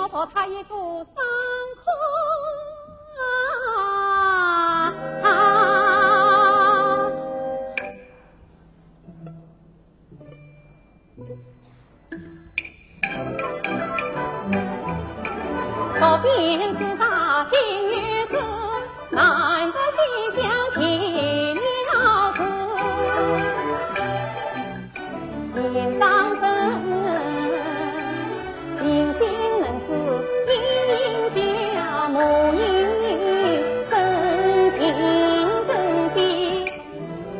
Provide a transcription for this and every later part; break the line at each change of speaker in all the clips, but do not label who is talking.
要到他一个伤口到便是大金女子，难得心相见妙子，言上身尽心能事，殷殷家母女深情更比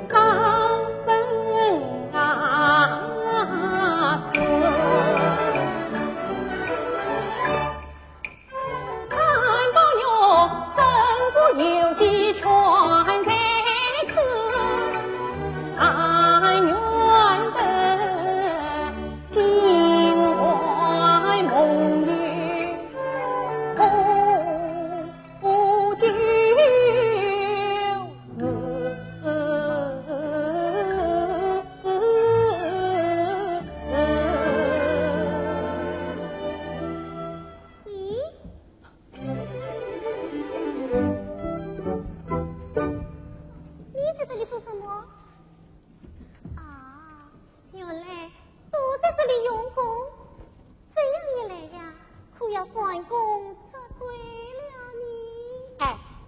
高深此。有几全在此，但愿得心怀梦与不久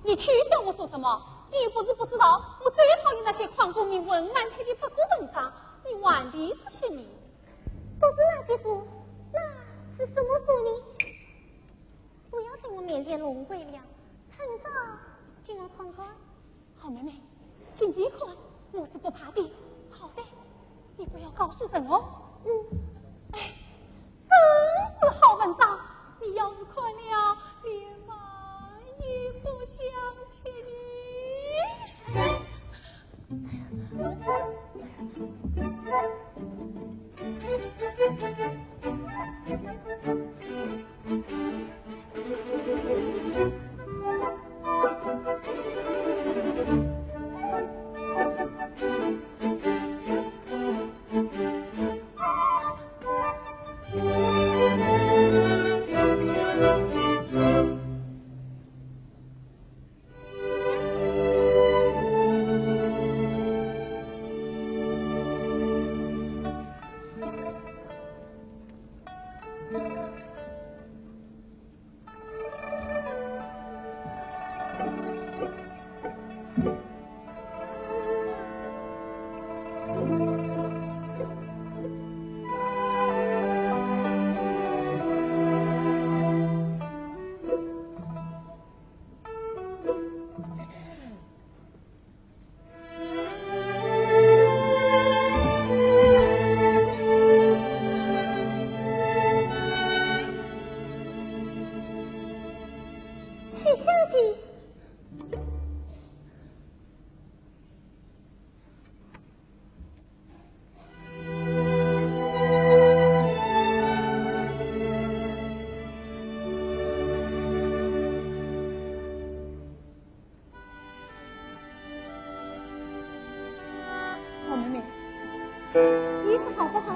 你取笑我做什么？你又不是不知道，我最讨厌那些旷功名文满且的不过文章。你玩的这些你
都是哪些书？那是什么书呢？不要在我面前弄鬼了，趁早进来看看。
好妹妹，进去看，我是不怕的。好的，你不要告诉人哦。哎，真是好文章，你要是看了，连妈也不想起你。意思好不好？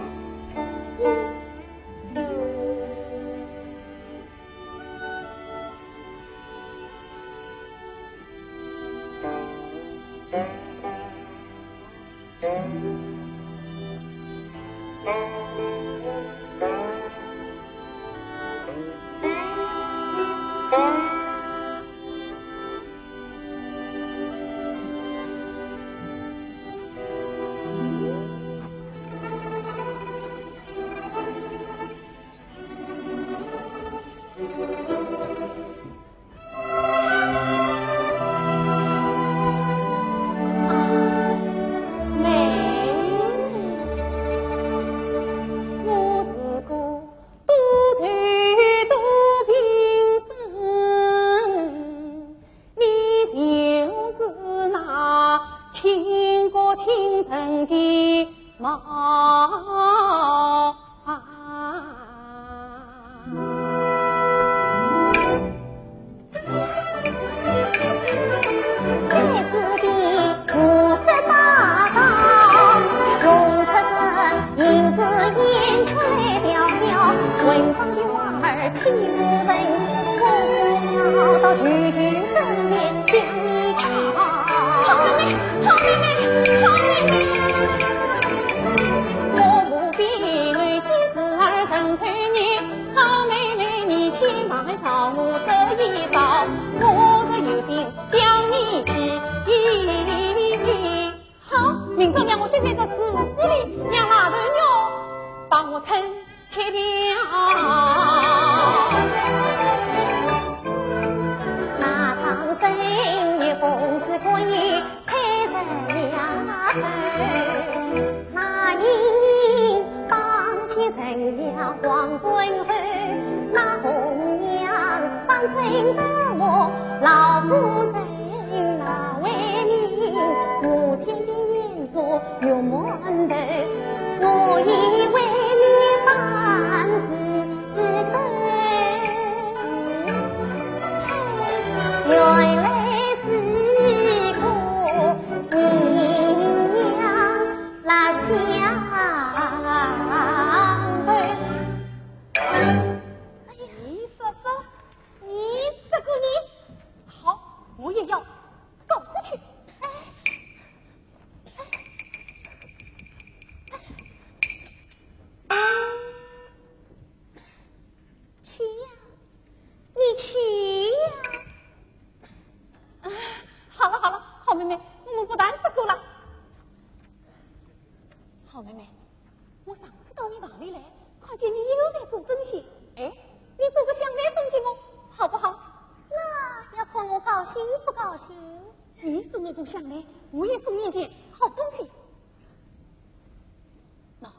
欺负人，我要到举举正面将你讨。
好妹妹，好妹妹，好妹妹，我不必为几时而生推你。好妹妹，你千万照我这一招，我是有心将你气。好，明朝让我蹲在这池子里，让那头鸟把我吞切掉。
那长生也风是可以开成两头，那阴阴当起成了黄昏后，那红娘放成着我老夫人那为民，母亲的眼珠有满头，我以为你凡事对。原来是个阴阳来相配。
你说说，你这个你，好，我也要告诉去。
去呀，你去呀！
好了好了，好妹妹，我们不谈这个了。好妹妹，我上次到你房里来，看见你又在做针线，哎，你做个香袋送给我，好不好？
那要看我高兴不高兴。
你送我个香袋，我也送你一件好东西。那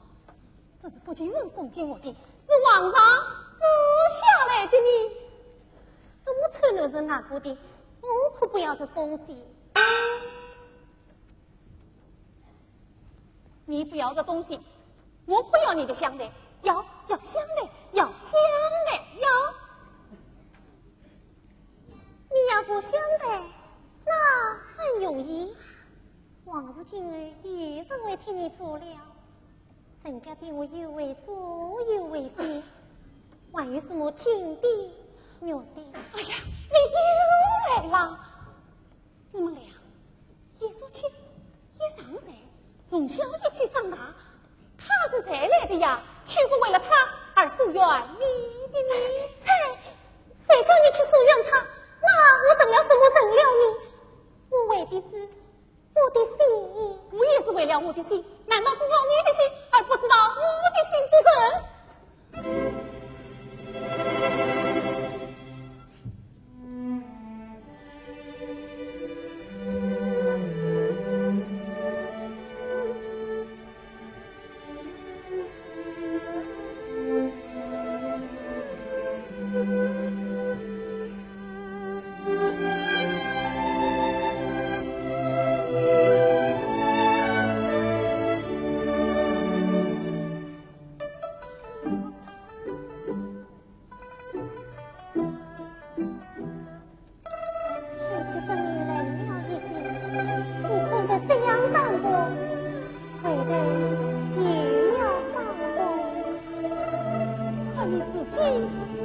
这是不仅人送给我的，是皇上撕下来的呢。
是我穿的是哪个的？我可不要这东西。
你不要这东西，我不要你的香袋，要香袋，要香袋，要。
你要不香袋，那很容易。往日今日一人会替你做了，人家对我有为做有为些，还有什么金的、玉的？
哎呀，你又来了！我们俩一做亲，一上山，从小一起长大，他是才来的呀，岂不为了他而疏远你的呢？
谁叫你去疏远他？那我成了什么成了你？我为的是我的心，
我也是为了我的心，难道知道你的心，而不知道我的心不正？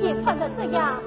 也穿得这样